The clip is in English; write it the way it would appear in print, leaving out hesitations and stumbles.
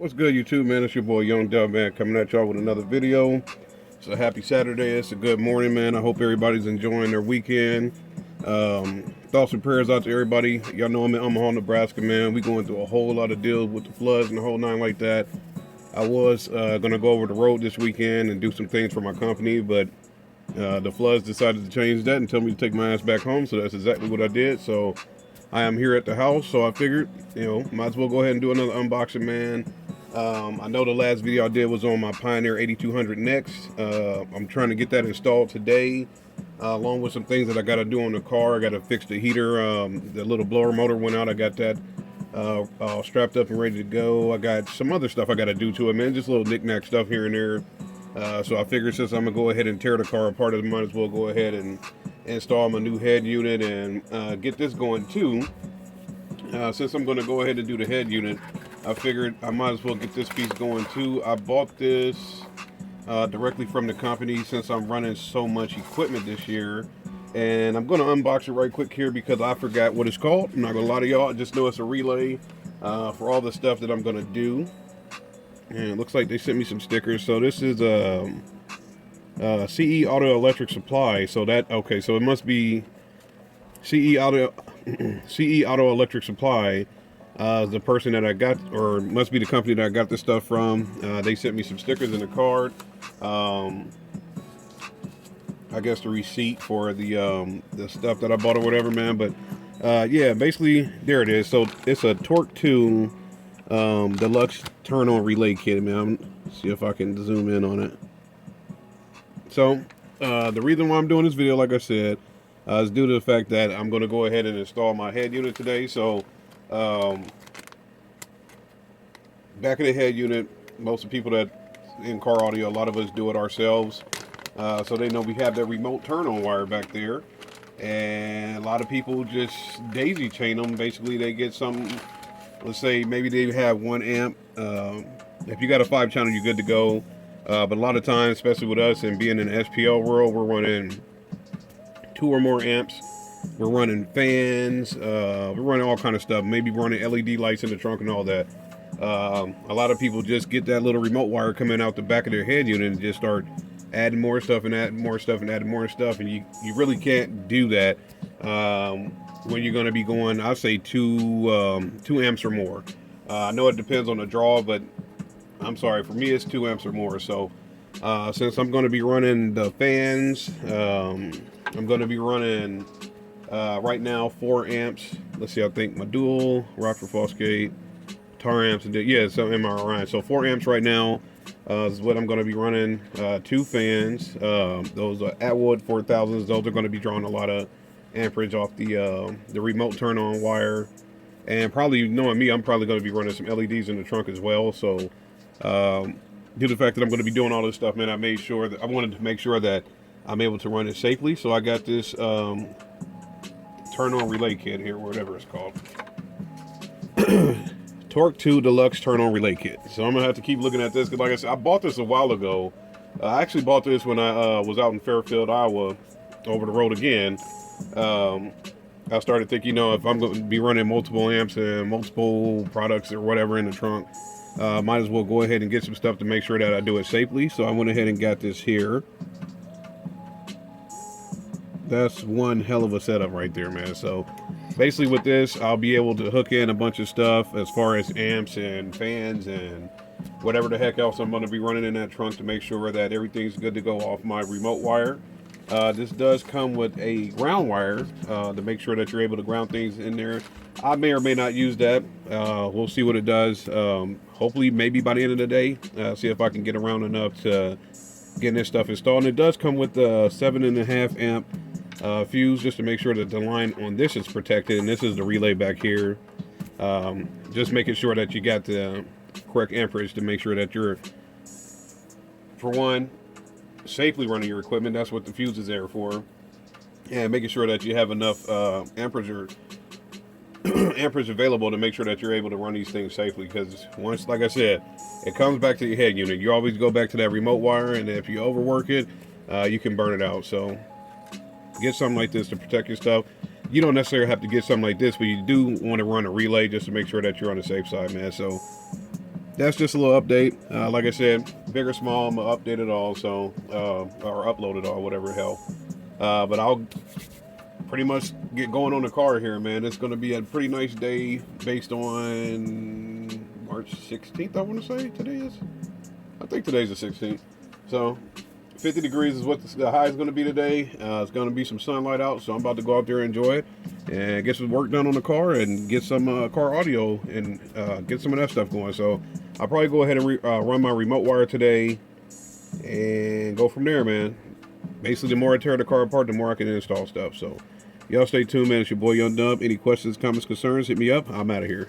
What's good, YouTube, man? It's your boy Young Dub, man, coming at y'all with another video. It's a happy Saturday. It's a good morning, man. I hope everybody's enjoying their weekend. Thoughts and prayers out to everybody. Y'all know I'm in Omaha, Nebraska, man. We going through a whole lot of deals with the floods and the whole nine like that. I was gonna go over the road this weekend and do some things for my company, but the floods decided to change that and tell me to take my ass back home. So that's exactly what I did. So I am here at the house. So I figured, might as well go ahead and do another unboxing, man. I know the last video I did was on my Pioneer 8200 Next. I'm trying to get that installed today, along with some things that I got to do on the car. I got to fix the heater. The little blower motor went out. I got that strapped up and ready to go. I got some other stuff I got to do to it, man. Just little knick-knack stuff here and there. So I figured since I'm going to go ahead and tear the car apart, I might as well go ahead and install my new head unit and get this going too. Since I'm going to go ahead and do the head unit, I figured I might as well get this piece going too. I bought this directly from the company since I'm running so much equipment this year. And I'm going to unbox it right quick here because I forgot what it's called. I'm not going to lie to y'all. I just know it's a relay for all the stuff that I'm going to do. And it looks like they sent me some stickers. So this is CE Auto Electric Supply. So so it must be CE Auto Electric Supply. The person that I got, or must be the company that I got this stuff from. They sent me some stickers and a card. I guess the receipt for the stuff that I bought or whatever, man. But yeah, basically there it is. So it's a TORK2 Deluxe turn-on relay kit, man. See if I can zoom in on it. So the reason why I'm doing this video, like I said, is due to the fact that I'm going to go ahead and install my head unit today. So back in the head unit, most of the people that in car audio, a lot of us do it ourselves. So they know we have that remote turn-on wire back there, and a lot of people just daisy chain them. Basically, they get something. Let's say maybe they have 1 amp. If you got a 5-channel, you're good to go. But a lot of times, especially with us and being in the SPL world, we're running 2 or more amps. We're running fans. We're running all kind of stuff. Maybe running LED lights in the trunk and all that. A lot of people just get that little remote wire coming out the back of their head unit and just start adding more stuff and adding more stuff and adding more stuff. And you really can't do that when you're going to be going, I'd say 2 amps or more. I know it depends on the draw, but I'm sorry, for me it's 2 amps or more. So since I'm going to be running the fans, I'm going to be running right now 4 amps. Let's see, I think my dual, Rockford Fosgate, tar amps, and yeah, some MRI. So 4 amps right now is what I'm going to be running. 2 fans. Those Atwood 4000s. Those are going to be drawing a lot of amperage off the remote turn-on wire. And probably, knowing me, I'm probably going to be running some LEDs in the trunk as well. So due to the fact that I'm going to be doing all this stuff, man, I wanted to make sure that I'm able to run it safely. So I got this turn-on relay kit here, whatever it's called. TORK2 Deluxe turn-on relay kit. So I'm gonna have to keep looking at this because, like I said, I bought this a while ago. I actually bought this when I was out in Fairfield, Iowa, over the road again. I started thinking, if I'm going to be running multiple amps and multiple products or whatever in the trunk, might as well go ahead and get some stuff to make sure that I do it safely. So I went ahead and got this here. That's one hell of a setup right there, man. So basically with this, I'll be able to hook in a bunch of stuff as far as amps and fans and whatever the heck else I'm going to be running in that trunk to make sure that everything's good to go off my remote wire. This does come with a ground wire to make sure that you're able to ground things in there. I may or may not use that. We'll see what it does. Hopefully, maybe by the end of the day, see if I can get around enough to getting this stuff installed. And it does come with a 7.5 amp fuse, just to make sure that the line on this is protected. And this is the relay back here. Just making sure that you got the correct amperage to make sure that you're, for one, safely running your equipment. That's what the fuse is there for. And making sure that you have enough amperage available to make sure that you're able to run these things safely. Because once, like I said, it comes back to your head unit. You always go back to that remote wire, and if you overwork it, you can burn it out. So get something like this to protect your stuff. You don't necessarily have to get something like this, but you do want to run a relay just to make sure that you're on the safe side, man. So that's just a little update. Like I said, big or small, I'm gonna update it all, so or upload it all, whatever the hell. But I'll pretty much get going on the car here, man. It's gonna be a pretty nice day based on March 16th. I want to say today is. I think today's the 16th. So 50 degrees is what the high is going to be today. It's going to be some sunlight out, so I'm about to go out there and enjoy it and get some work done on the car and get some car audio and get some of that stuff going. So I'll probably go ahead and run my remote wire today and go from there, man. Basically, the more I tear the car apart, the more I can install stuff. So y'all stay tuned, man. It's your boy Young Dub. Any questions, comments, concerns, hit me up. I'm out of here.